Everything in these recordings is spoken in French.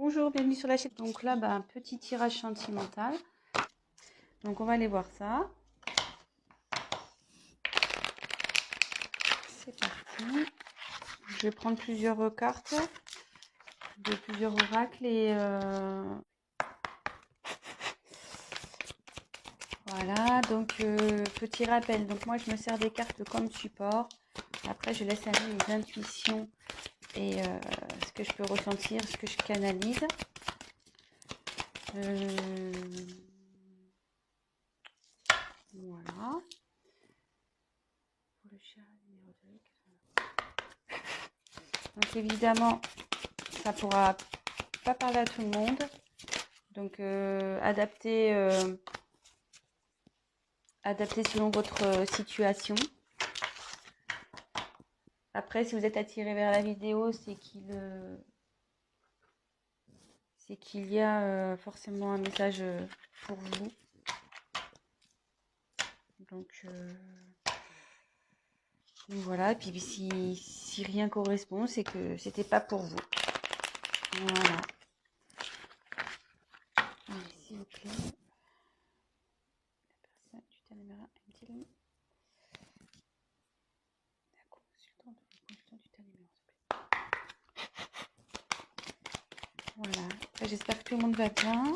Bonjour, bienvenue sur la chaîne. Donc là, un petit tirage sentimental. Donc on va aller voir ça. C'est parti. Je vais prendre plusieurs cartes de plusieurs oracles et voilà. Donc petit rappel. Donc moi je me sers des cartes comme support. Après je laisse aller les intuitions et ce que je peux ressentir, ce que je canalise. Voilà. Pour le chat numéro 2. Donc évidemment, ça pourra pas parler à tout le monde. Donc adapter selon votre situation. Après, si vous êtes attiré vers la vidéo, c'est qu'il y a forcément un message pour vous. Donc voilà. Et puis si rien correspond, c'est que c'était pas pour vous. Voilà. Allez, s'il vous plaît. La personne du Tanimera aime-t-il la consultante du Tanimera, s'il vous plaît. Voilà. J'espère que tout le monde va bien.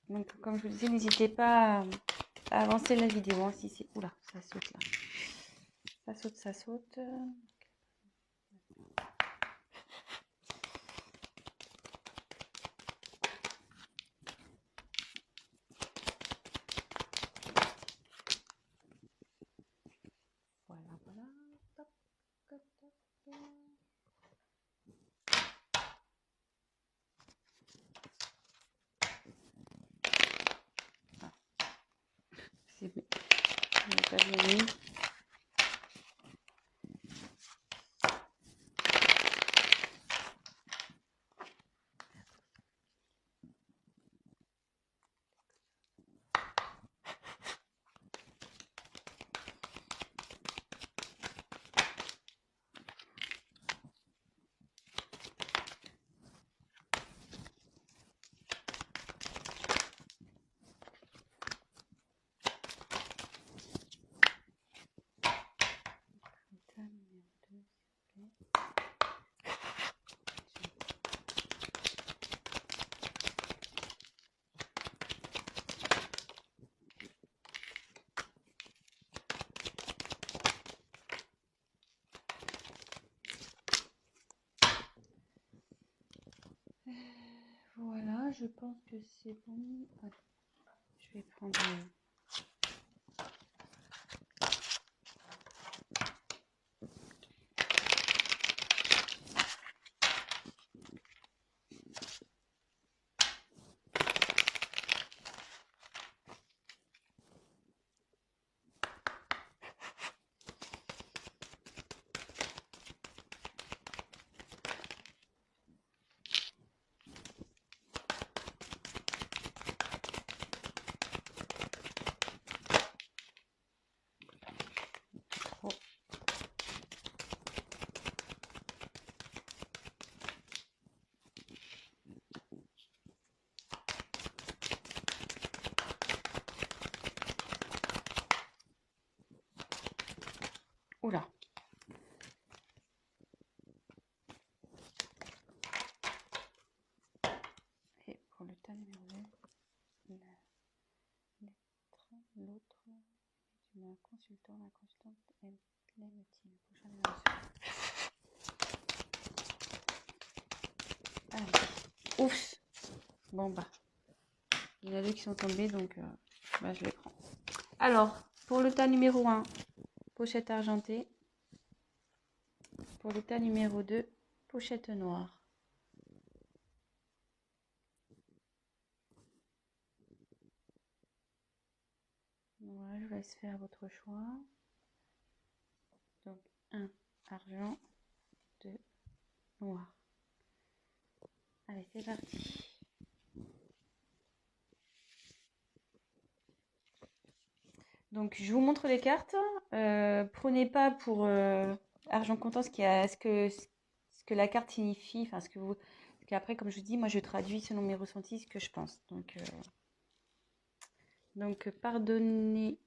Donc, comme je vous disais, n'hésitez pas à avancer la vidéo. Hein, si c'est... Oula, ça saute là. Ça saute. Voilà. Top, top, top. Ah. C'est pas bien mis. Voilà, je pense que c'est bon. Allez, je vais prendre... Oula. Et pour le tas numéro 2, l'autre, un consultant, la consultante l'aime-t-il? Prochain numéro. Allez. Ouf. Bon il y en a deux qui sont tombés, donc je les prends. Alors, pour le tas numéro 1, pochette argentée. Pour le tas numéro 2, pochette noire. Voilà, je vous laisse faire votre choix. Donc, 1, argent, 2, noir. Allez, c'est parti. Donc, je vous montre les cartes. Prenez pas pour argent comptant ce que la carte signifie. Enfin, parce qu'après, comme je vous dis, moi, je traduis selon mes ressentis ce que je pense. Donc pardonner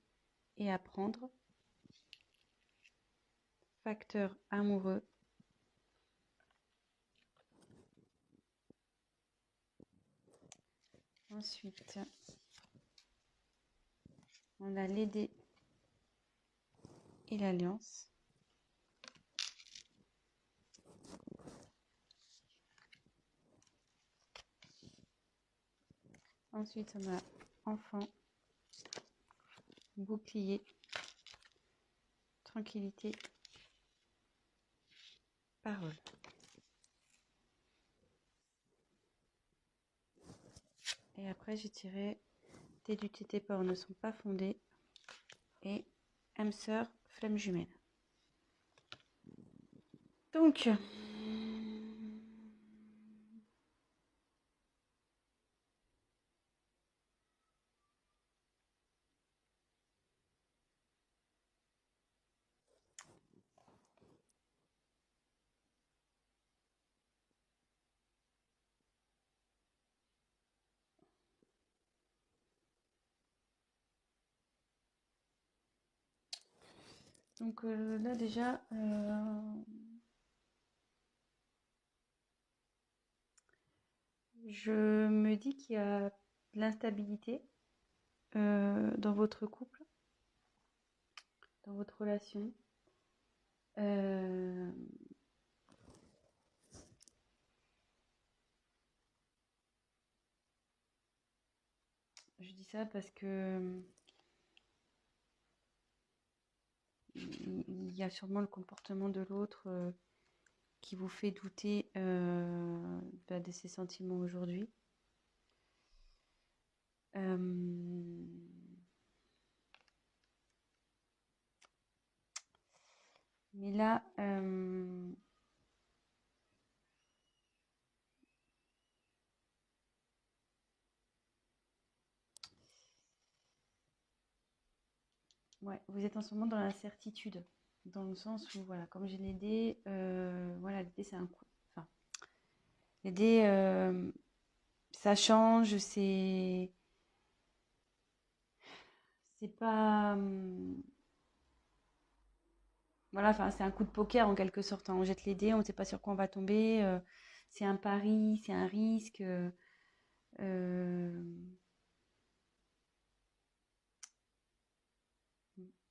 et apprendre. Facteur amoureux. Ensuite, on a l'aider et l'alliance. Ensuite, on a enfant, bouclier, tranquillité, parole. Et après, j'ai tiré tes dutés, tes peurs ne sont pas fondés et âme sœur, flamme jumelle. Donc, là déjà, je me dis qu'il y a de l'instabilité dans votre couple, dans votre relation. Je dis ça parce que il y a sûrement le comportement de l'autre qui vous fait douter de ses sentiments aujourd'hui. Mais là, ouais, vous êtes en ce moment dans l'incertitude, dans le sens où, voilà, comme j'ai les dés, voilà, les dés, c'est un coup. Enfin, les dés, ça change, c'est pas. Voilà, enfin, c'est un coup de poker en quelque sorte, hein. On jette les dés, on ne sait pas sur quoi on va tomber. C'est un pari, c'est un risque. Euh,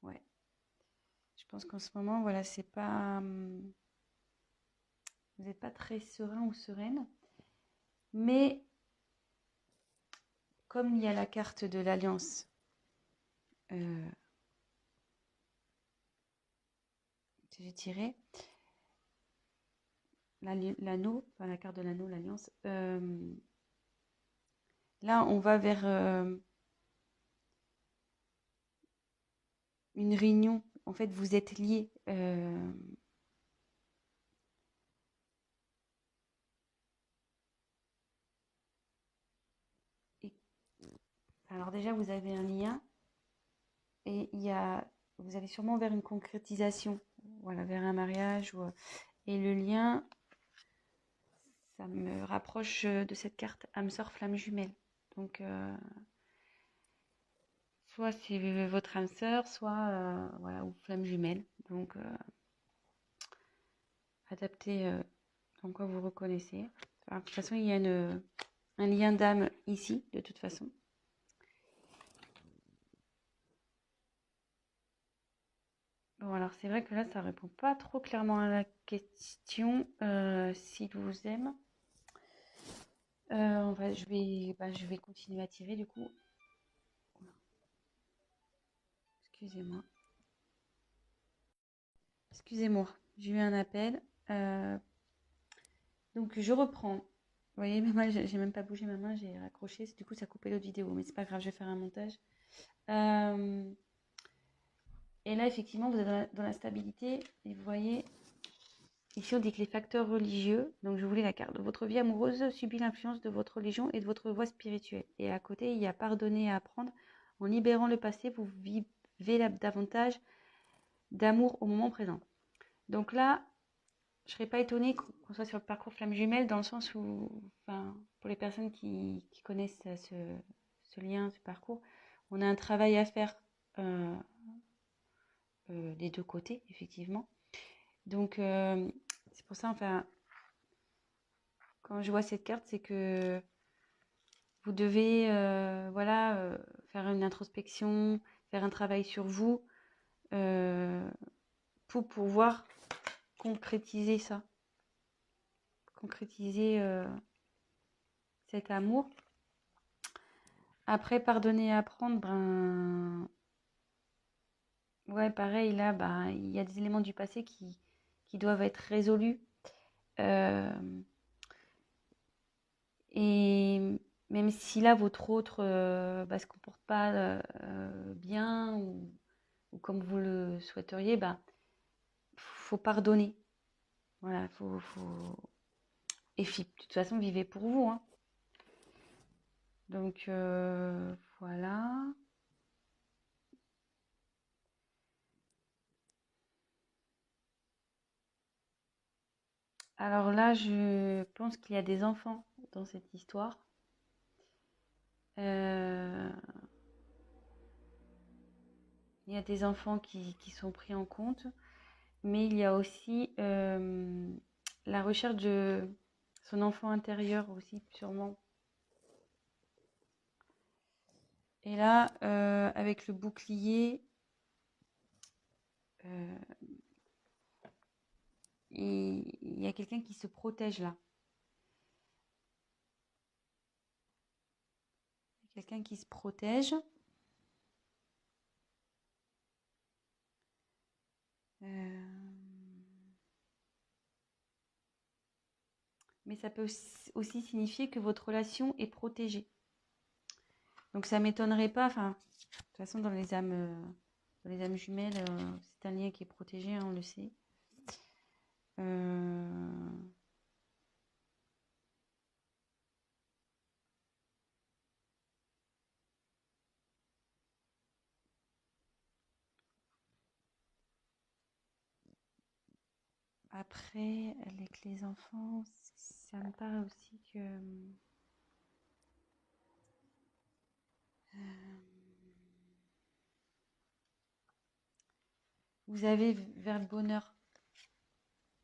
ouais. Je pense qu'en ce moment, voilà, c'est pas. Vous n'êtes pas très serein ou sereine. Mais comme il y a la carte de l'alliance, euh, que j'ai tirée, l'anneau, enfin la carte de l'anneau, l'alliance, là, on va vers une réunion. En fait, vous êtes liés. Et- alors déjà, vous avez un lien et vous allez sûrement vers une concrétisation, voilà, vers un mariage. Et le lien, ça me rapproche de cette carte âme sœur flamme jumelle. Donc, soit c'est votre âme sœur, soit voilà, ou flamme jumelle. Donc, adapté en quoi vous reconnaissez. Enfin, de toute façon, il y a un lien d'âme ici, de toute façon. Bon, alors c'est vrai que là, ça répond pas trop clairement à la question s'il vous aime. Je vais continuer à tirer du coup. Excusez-moi. Excusez-moi, j'ai eu un appel. Euh, donc je reprends. Vous voyez, même moi, j'ai même pas bougé ma main, j'ai raccroché. Du coup, ça a coupé l'autre vidéo, mais c'est pas grave, je vais faire un montage. Euh, et là, effectivement, vous êtes dans la stabilité. Et vous voyez, ici, on dit que les facteurs religieux, donc je voulais la carte, de votre vie amoureuse subit l'influence de votre religion et de votre voie spirituelle. Et à côté, il y a pardonner et apprendre. En libérant le passé, vous vivez davantage d'amour au moment présent. Donc là, je ne serais pas étonnée qu'on soit sur le parcours flamme jumelle, dans le sens où, enfin, pour les personnes qui connaissent ce lien, ce parcours, on a un travail à faire des deux côtés, effectivement. Donc, c'est pour ça, enfin, quand je vois cette carte, c'est que vous devez faire une introspection, faire un travail sur vous pour pouvoir concrétiser ça, concrétiser cet amour. Après, pardonner et apprendre, ben ouais, pareil, là, ben, il y a des éléments du passé qui doivent être résolus. Et même si là, votre autre se comporte pas bien ou comme vous le souhaiteriez, bah, faut pardonner. Voilà, Et de toute façon, vivez pour vous. Hein. Donc, voilà. Alors là, je pense qu'il y a des enfants dans cette histoire. Il y a des enfants qui sont pris en compte. Mais il y a aussi la recherche de son enfant intérieur aussi, sûrement. Et là, avec le bouclier, il y a quelqu'un qui se protège là. Quelqu'un qui se protège. Mais ça peut aussi signifier que votre relation est protégée. Donc ça m'étonnerait pas, enfin, de toute façon dans les âmes jumelles, c'est un lien qui est protégé, hein, on le sait. Après, avec les enfants, ça me paraît aussi que vous avez vers le bonheur,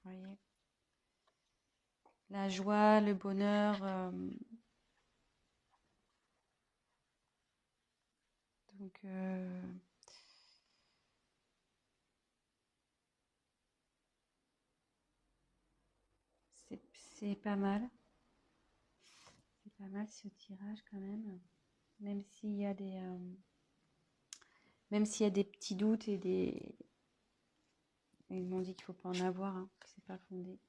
vous voyez, la joie, le bonheur. Donc, c'est pas mal. C'est pas mal ce tirage quand même. Même s'il y a des petits doutes et des. Ils m'ont dit qu'il ne faut pas en avoir, hein, que c'est pas fondé.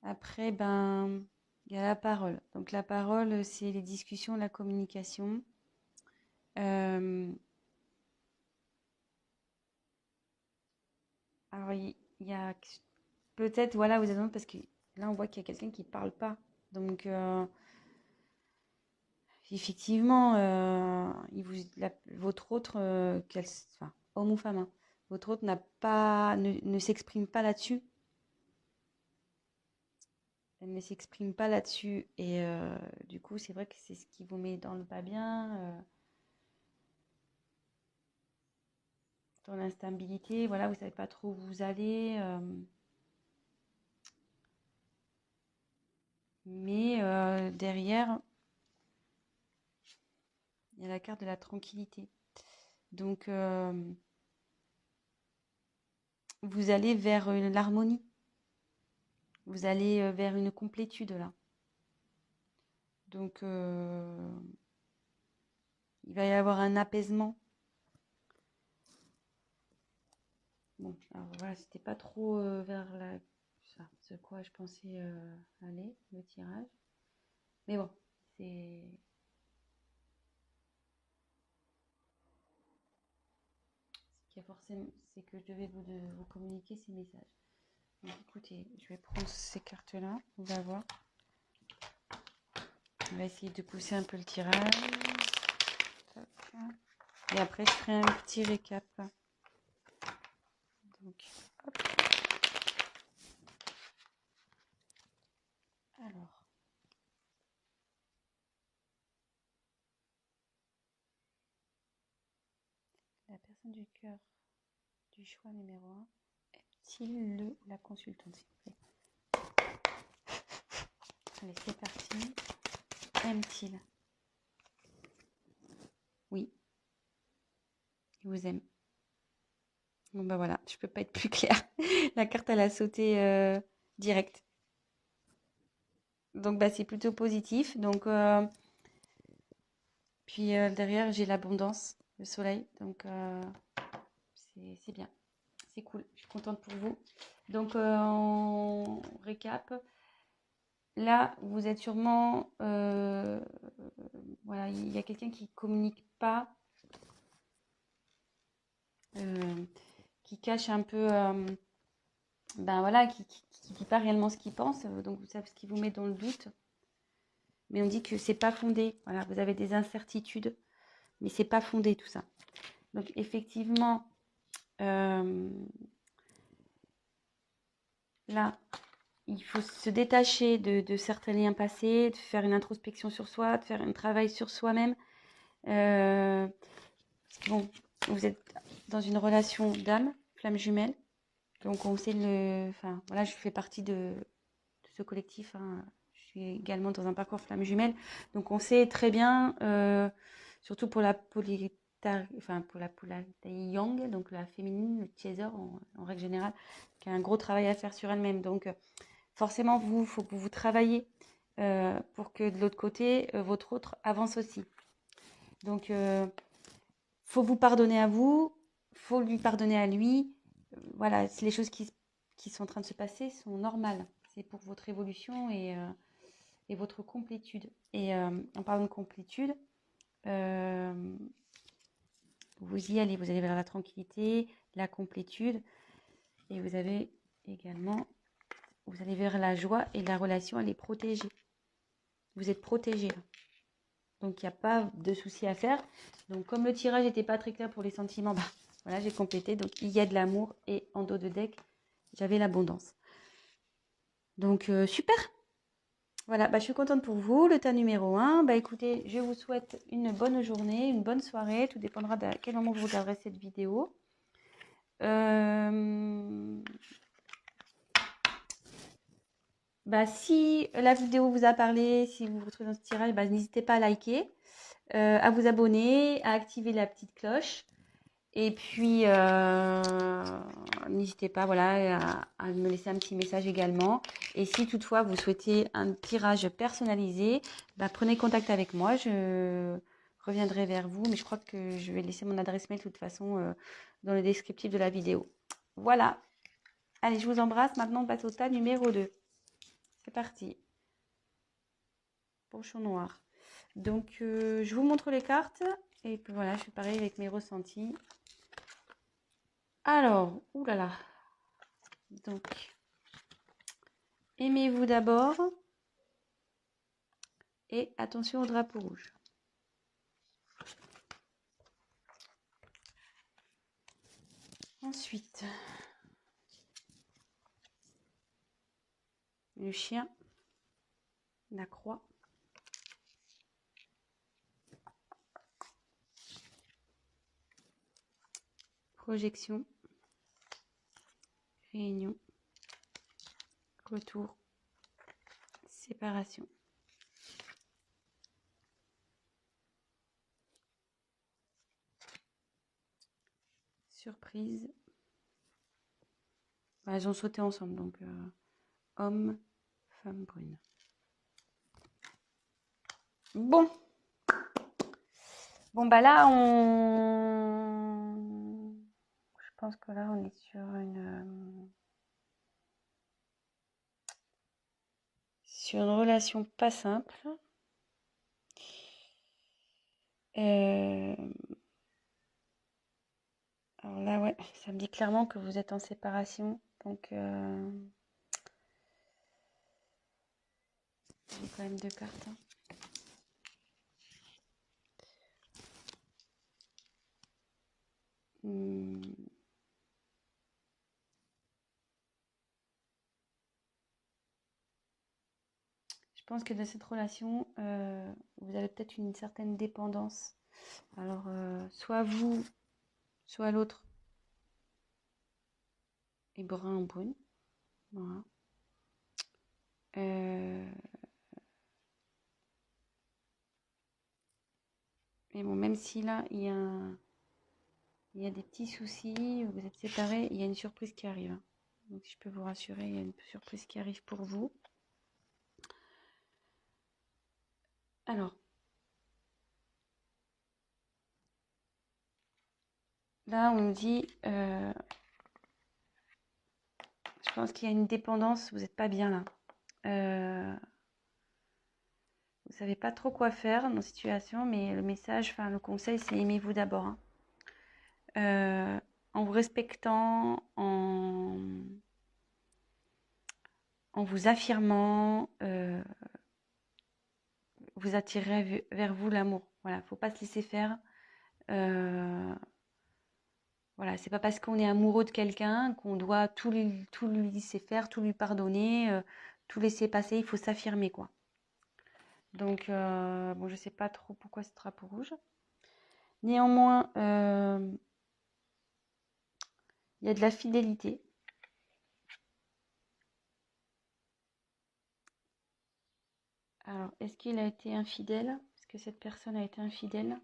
Après, ben, il y a la parole. Donc la parole, c'est les discussions, la communication. Alors il y a peut-être, voilà, vous avez parce que là on voit qu'il y a quelqu'un qui ne parle pas. Donc effectivement, votre autre, enfin, homme ou femme, hein, votre autre ne s'exprime pas là-dessus. Elle ne s'exprime pas là-dessus. Et du coup, c'est vrai que c'est ce qui vous met dans le pas bien, dans l'instabilité. Voilà, vous ne savez pas trop où vous allez. Mais derrière, il y a la carte de la tranquillité. Donc, vous allez vers l'harmonie. Vous allez vers une complétude là. Donc, il va y avoir un apaisement. Bon, alors voilà, c'était pas trop vers ce quoi je pensais aller, le tirage. Mais bon, c'est. Ce qui a forcément, c'est que je devais vous communiquer ces messages. Donc écoutez, je vais prendre ces cartes-là, on va voir. On va essayer de pousser un peu le tirage. Tac. Et après, je ferai un petit récap. Donc, hop. Alors. La personne du cœur du choix numéro 1 est-il le ou la consultante, s'il vous plaît? Allez, c'est parti. Aime-t-il? Oui, il vous aime. Bon, bah voilà, je peux pas être plus claire. La carte, elle a sauté direct. Donc, bah, c'est plutôt positif. Donc, puis derrière, j'ai l'abondance, le soleil. Donc, c'est bien. C'est cool. Je suis contente pour vous. Donc, on récap. Là, vous êtes sûrement... voilà, il y a quelqu'un qui communique pas, qui cache un peu... ben voilà, qui dit pas réellement ce qu'il pense. Donc, vous savez ce qui vous met dans le doute. Mais on dit que c'est pas fondé. Voilà, vous avez des incertitudes, mais c'est pas fondé tout ça. Donc, effectivement, là, il faut se détacher de certains liens passés, de faire une introspection sur soi, de faire un travail sur soi-même. Bon, vous êtes dans une relation d'âme, flamme jumelle. Donc on sait enfin voilà, je fais partie de ce collectif. Hein. Je suis également dans un parcours flamme jumelle. Donc on sait très bien, surtout pour la polarité yang, donc la féminine, le chaser en règle générale, qui a un gros travail à faire sur elle-même. Donc forcément, il faut que vous travaillez pour que de l'autre côté, votre autre avance aussi. Donc faut vous pardonner à vous, faut lui pardonner à lui. Voilà, les choses qui sont en train de se passer sont normales. C'est pour votre évolution et votre complétude. Et en parlant de complétude, vous y allez. Vous allez vers la tranquillité, la complétude. Et vous avez également, vous allez vers la joie et la relation, elle est protégée. Vous êtes protégé là. Donc il n'y a pas de souci à faire. Donc comme le tirage n'était pas très clair pour les sentiments, bah, voilà, j'ai complété. Donc il y a de l'amour et en dos de deck, j'avais l'abondance. Donc super. Voilà, bah, je suis contente pour vous. Le tas numéro 1. Bah, écoutez, je vous souhaite une bonne journée, une bonne soirée. Tout dépendra de quel moment vous regarderez cette vidéo. Bah, si la vidéo vous a parlé, si vous vous trouvez dans ce tirage, bah, n'hésitez pas à liker, à vous abonner, à activer la petite cloche. Et puis, n'hésitez pas voilà, à me laisser un petit message également. Et si toutefois vous souhaitez un tirage personnalisé, bah, prenez contact avec moi. Je reviendrai vers vous. Mais je crois que je vais laisser mon adresse mail de toute façon dans le descriptif de la vidéo. Voilà. Allez, je vous embrasse. Maintenant, on passe au tas numéro 2. C'est parti. Pochon noir. Donc, je vous montre les cartes. Et puis voilà, je fais pareil avec mes ressentis. Alors, oulala. Donc, aimez-vous d'abord. Et attention au drapeau rouge. Ensuite, le chien, la croix. Projection, réunion, retour, séparation. Surprise. Bah, elles ont sauté ensemble, donc homme, femme brune. Bon. Bon, bah là, je pense que là, on est sur une relation pas simple. Alors là, ouais, ça me dit clairement que vous êtes en séparation. Donc, j'ai quand même 2 cartes. Hein. Hmm, je pense que dans cette relation, vous avez peut-être une certaine dépendance. Alors, soit vous, soit l'autre est brun ou brune. Voilà. Euh, mais bon, même si là, il y a des petits soucis, vous êtes séparés, il y a une surprise qui arrive, hein. Donc, si je peux vous rassurer, il y a une surprise qui arrive pour vous. Alors, là, on nous dit, je pense qu'il y a une dépendance, vous n'êtes pas bien là. Vous savez pas trop quoi faire dans cette situation, mais le message, enfin le conseil, c'est aimez-vous d'abord, hein. En vous respectant, en vous affirmant, vous attirez vers vous l'amour. Voilà, faut pas se laisser faire. Voilà, c'est pas parce qu'on est amoureux de quelqu'un qu'on doit tout lui laisser faire, tout lui pardonner, tout laisser passer. Il faut s'affirmer, quoi. Donc, bon, je sais pas trop pourquoi ce drapeau rouge. Néanmoins, il y a de la fidélité. Alors, est-ce qu'il a été infidèle? Est-ce que cette personne a été infidèle?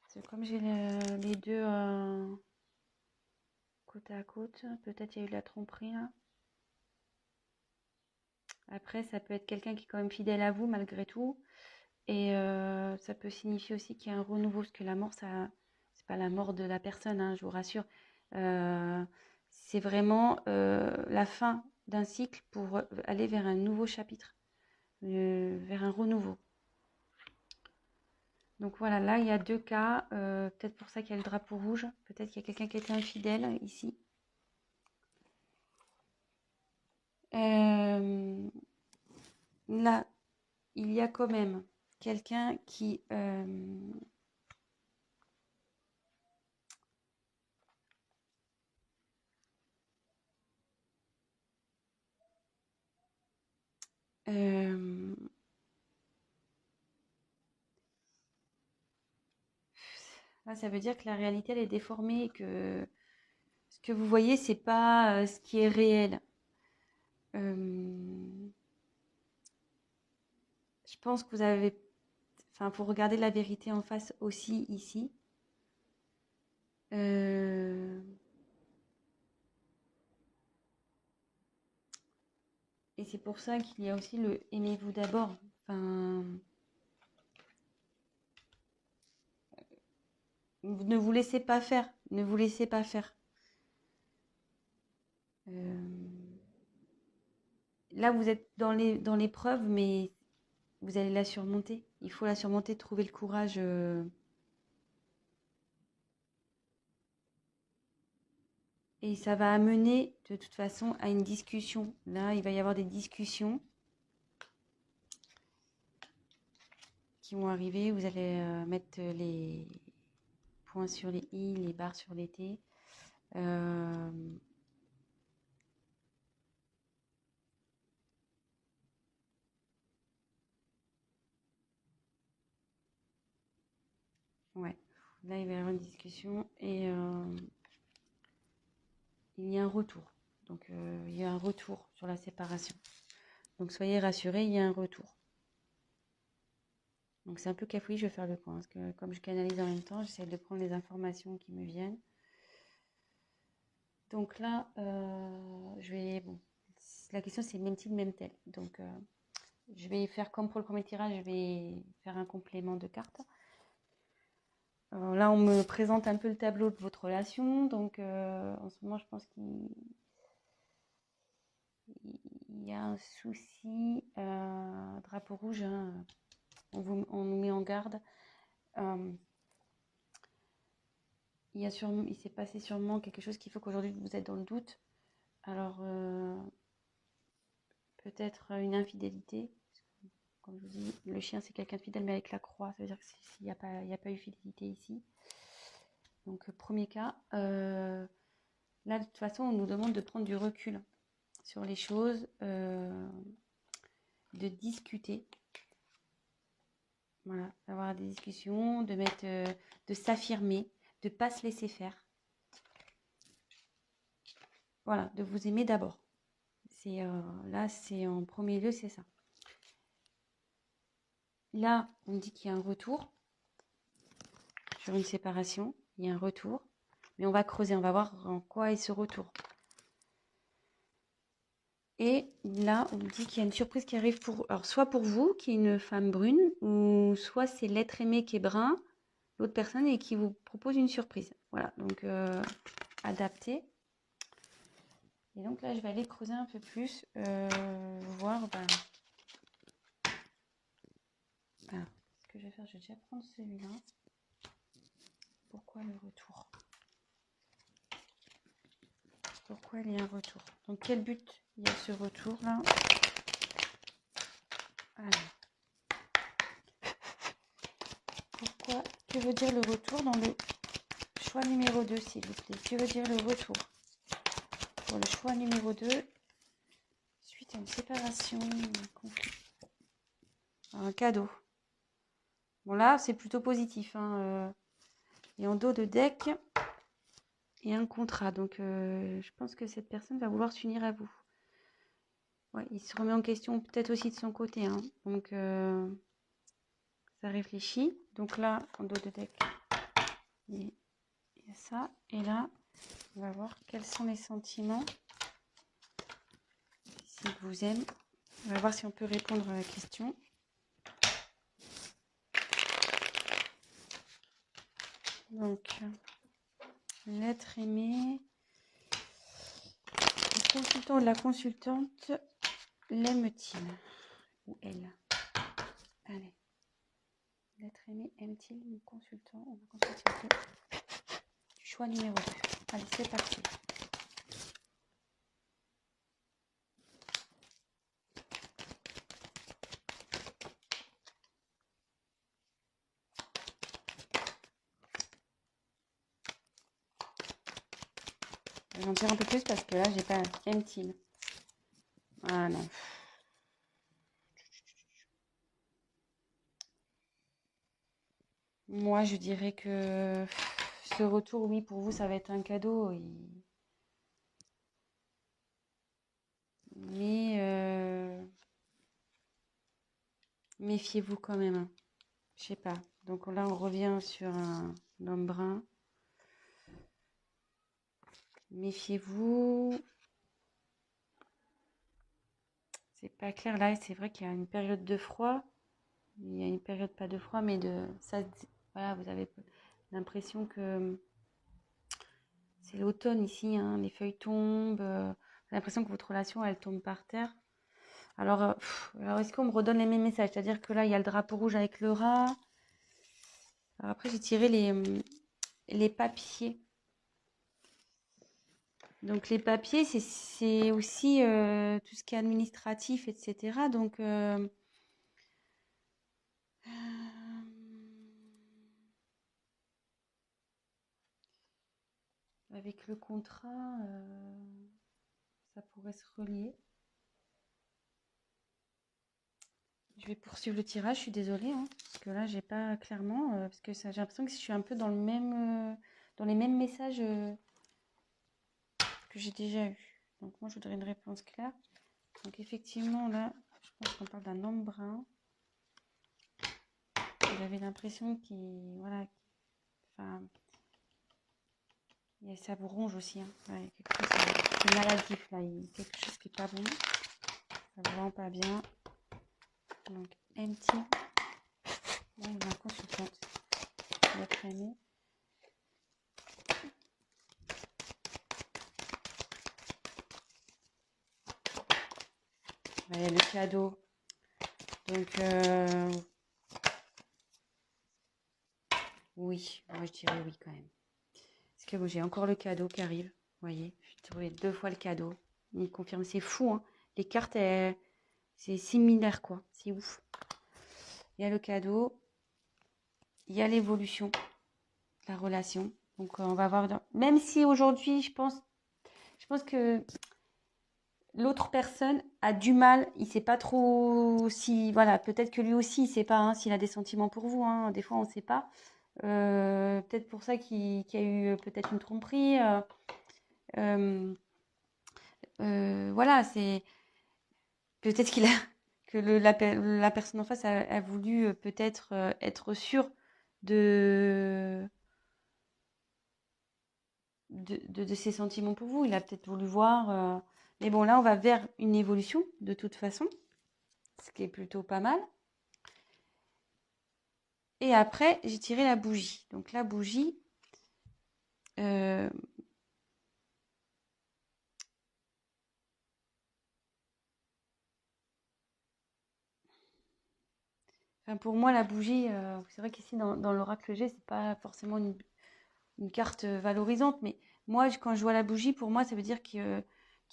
Parce que comme j'ai les deux côte à côte, peut-être il y a eu de la tromperie là. Après, ça peut être quelqu'un qui est quand même fidèle à vous malgré tout. Et ça peut signifier aussi qu'il y a un renouveau, parce que la mort, ça, c'est pas la mort de la personne, hein, je vous rassure. C'est vraiment la fin d'un cycle pour aller vers un nouveau chapitre, vers un renouveau. Donc voilà, là il y a deux cas, peut-être pour ça qu'il y a le drapeau rouge, peut-être qu'il y a quelqu'un qui a été infidèle ici. Là, il y a quand même quelqu'un qui là, ça veut dire que la réalité elle est déformée et que ce que vous voyez c'est pas ce qui est réel. Je pense que vous avez, enfin, faut regarder la vérité en face aussi ici. Et c'est pour ça qu'il y a aussi le aimez-vous d'abord. Enfin, ne vous laissez pas faire. Ne vous laissez pas faire. Là, vous êtes dans l'épreuve, mais vous allez la surmonter. Il faut la surmonter, trouver le courage. Et ça va amener de toute façon à une discussion. Là, il va y avoir des discussions qui vont arriver. Vous allez mettre les points sur les i, les barres sur les t. Ouais, là il va y avoir une discussion et il y a un retour. Donc il y a un retour sur la séparation. Donc soyez rassurés, il y a un retour. Donc c'est un peu cafouillé, je vais faire le point. Parce que comme je canalise en même temps, j'essaie de prendre les informations qui me viennent. Donc là, je vais... Bon, la question c'est même-t-il, même-tel. Donc je vais faire comme pour le premier tirage, je vais faire un complément de cartes. Alors là, on me présente un peu le tableau de votre relation. Donc en ce moment, je pense qu'il y a un souci. Drapeau rouge, hein, on nous met en garde. Il s'est passé sûrement quelque chose qui fait qu'aujourd'hui vous êtes dans le doute. Alors, peut-être une infidélité. Comme je vous dis, le chien c'est quelqu'un de fidèle, mais avec la croix, ça veut dire qu'il n'y a pas eu fidélité ici. Donc, premier cas, là, de toute façon, on nous demande de prendre du recul sur les choses, de discuter. Voilà, d'avoir des discussions, de s'affirmer, de ne pas se laisser faire. Voilà, de vous aimer d'abord. Là, c'est en premier lieu, c'est ça. Là, on me dit qu'il y a un retour sur une séparation. Il y a un retour. Mais on va creuser, on va voir en quoi est ce retour. Et là, on me dit qu'il y a une surprise qui arrive alors, soit pour vous, qui est une femme brune, ou soit c'est l'être aimé qui est brun, l'autre personne, et qui vous propose une surprise. Voilà, donc adapté. Et donc là, je vais aller creuser un peu plus, voir. Alors, ce que je vais faire, je vais déjà prendre celui-là. Pourquoi le retour? Pourquoi il y a un retour? Donc, quel but il y a ce retour-là? Alors, pourquoi? Que veut dire le retour dans le choix numéro 2, s'il vous plaît? Que veut dire le retour? Pour le choix numéro 2, suite à une séparation, un conflit. Un cadeau. Bon, là, c'est plutôt positif. Et en dos de deck, il y a un contrat. Donc, je pense que cette personne va vouloir s'unir à vous. Ouais, il se remet en question peut-être aussi de son côté. Donc, ça réfléchit. Donc là, en dos de deck, il y a ça. Et là, on va voir quels sont les sentiments. S'il vous aime. On va voir si on peut répondre à la question. Donc, l'être aimé. Le consultant ou la consultante l'aime-t-il? Ou elle? Allez. L'être aimé aime-t-il le consultant ou la consultante? Choix numéro 2. Allez, c'est parti. Je vais en dire un peu plus parce que là, j'ai pas aime-t-il. Ah non. Moi, je dirais que ce retour, oui, pour vous, ça va être un cadeau. Mais méfiez-vous quand même. Je sais pas. Donc là, on revient sur un homme brun. Méfiez-vous. C'est pas clair. Là, c'est vrai qu'il y a une période de froid. Il y a une période pas de froid, mais de ça. Voilà, vous avez l'impression que c'est l'automne ici. Les feuilles tombent. J'ai l'impression que votre relation, elle tombe par terre. Alors est-ce qu'on me redonne les mêmes messages? C'est-à-dire que là, il y a le drapeau rouge avec le rat. Alors après, j'ai tiré les papiers. Donc, les papiers, c'est aussi tout ce qui est administratif, etc. Donc, avec le contrat, ça pourrait se relier. Je vais poursuivre le tirage, je suis désolée, parce que là, j'ai pas clairement, parce que j'ai l'impression que je suis un peu dans dans les mêmes messages que j'ai déjà eu. Donc, moi, je voudrais une réponse claire. Donc, effectivement, là, je pense qu'on parle d'un homme brun. J'avais l'impression qu'il, voilà, enfin, ça vous ronge aussi. Ouais, quelque chose de maladif là, il y a quelque chose qui est pas bon. Ça va vraiment pas bien. Donc, empty. Là, il y a un consultante. Votre aimé. Ouais, le cadeau. Donc, oui, moi je dirais oui quand même. Parce que bon, j'ai encore le cadeau qui arrive. Vous voyez, j'ai trouvé 2 fois le cadeau. Il confirme, c'est fou. Les cartes, c'est similaire quoi. C'est ouf. Il y a le cadeau. Il y a l'évolution de la relation. Donc, on va voir. Même si aujourd'hui, je pense que l'autre personne a du mal, il sait pas trop si, voilà, peut-être que lui aussi, il sait pas hein, s'il a des sentiments pour vous. Hein, des fois, on sait pas. Peut-être pour ça qu'il y a eu peut-être une tromperie. Euh, voilà, c'est peut-être qu'il a que la personne en face a voulu peut-être être sûre de, de ses sentiments pour vous. Il a peut-être voulu voir. Mais bon, là, on va vers une évolution de toute façon, ce qui est plutôt pas mal. Et après, j'ai tiré la bougie. Donc la bougie, euh, enfin, pour moi, la bougie, c'est vrai qu'ici dans l'oracle G, c'est pas forcément une carte valorisante, mais moi, quand je vois la bougie, pour moi, ça veut dire qu'il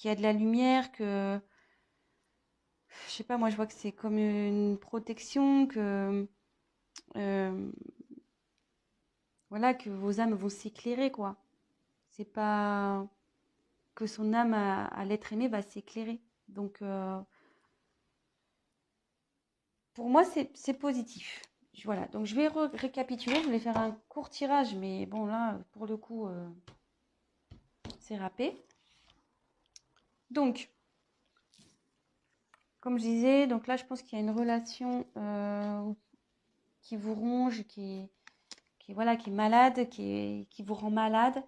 y a de la lumière, que je sais pas, moi, je vois que c'est comme une protection, que euh, voilà, que vos âmes vont s'éclairer, quoi. C'est pas que son âme à l'être aimé va s'éclairer. Donc, pour moi, c'est positif. Voilà, donc je vais récapituler. Je voulais faire un court tirage, mais bon, là, pour le coup, c'est râpé. Donc, comme je disais, donc là, je pense qu'il y a une relation qui vous ronge, voilà, qui est malade, qui vous rend malade.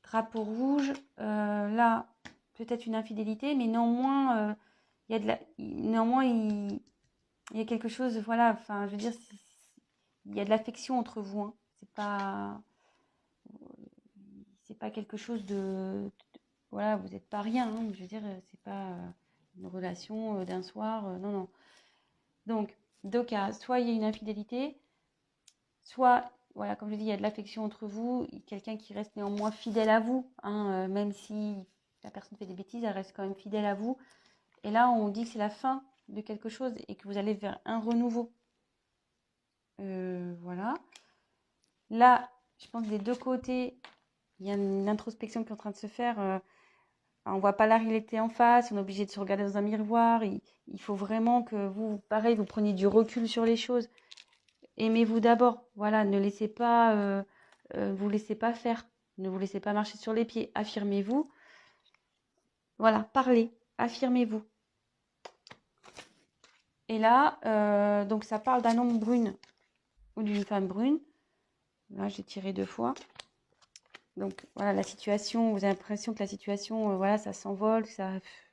Drapeau rouge, là, peut-être une infidélité, mais néanmoins, il y a néanmoins, il y a quelque chose, voilà, enfin, je veux dire, il y a de l'affection entre vous. Hein. C'est pas quelque chose voilà, vous n'êtes pas rien. Hein, je veux dire, c'est pas une relation d'un soir. Non, non. Donc, deux cas. Soit il y a une infidélité, soit, voilà, comme je dis, il y a de l'affection entre vous. Quelqu'un qui reste néanmoins fidèle à vous. Hein, même si la personne fait des bêtises, elle reste quand même fidèle à vous. Et là, on dit que c'est la fin de quelque chose et que vous allez vers un renouveau. Voilà. Là, je pense que des deux côtés, il y a une introspection qui est en train de se faire. On voit pas la réalité en face, on est obligé de se regarder dans un miroir. Il faut vraiment que vous, pareil, vous preniez du recul sur les choses. Aimez-vous d'abord. Voilà, ne laissez pas, vous laissez pas faire. Ne vous laissez pas marcher sur les pieds. Affirmez-vous. Voilà, parlez. Affirmez-vous. Et là, donc ça parle d'un homme brune ou d'une femme brune. Là, j'ai tiré deux fois. Donc voilà, la situation, vous avez l'impression que la situation, voilà, ça s'envole,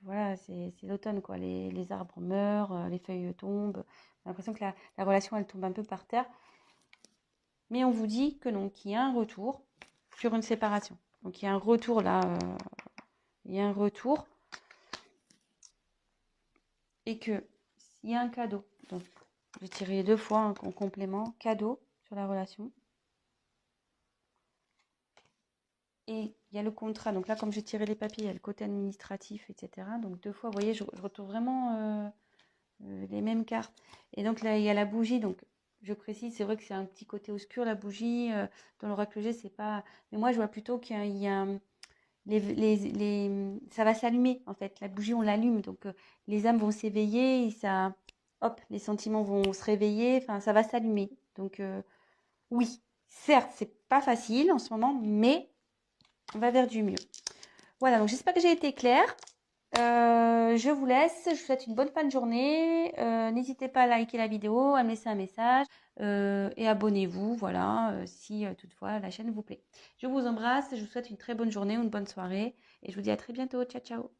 voilà, c'est l'automne, quoi. Les arbres meurent, les feuilles tombent. J'ai l'impression que la relation, elle tombe un peu par terre. Mais on vous dit que non, qu'il y a un retour sur une séparation. Donc il y a un retour là, il y a un retour. Et que s'il y a un cadeau, donc j'ai tiré deux fois en complément, cadeau sur la relation. Et il y a le contrat. Donc là, comme j'ai tiré les papiers, il y a le côté administratif, etc. Donc deux fois, vous voyez, je retrouve vraiment les mêmes cartes. Et donc là, il y a la bougie. Donc je précise, c'est vrai que c'est un petit côté obscur, la bougie. Dans l'oracle G, c'est pas... Mais moi, je vois plutôt qu'il y a ça va s'allumer, en fait. La bougie, on l'allume. Donc les âmes vont s'éveiller et ça... Hop, les sentiments vont se réveiller. Enfin, ça va s'allumer. Donc oui, certes, c'est pas facile en ce moment, mais on va vers du mieux. Voilà, donc j'espère que j'ai été claire. Je vous laisse, je vous souhaite une bonne fin de journée. N'hésitez pas à liker la vidéo, à me laisser un message et abonnez-vous, voilà, si toutefois la chaîne vous plaît. Je vous embrasse, je vous souhaite une très bonne journée ou une bonne soirée et je vous dis à très bientôt. Ciao, ciao.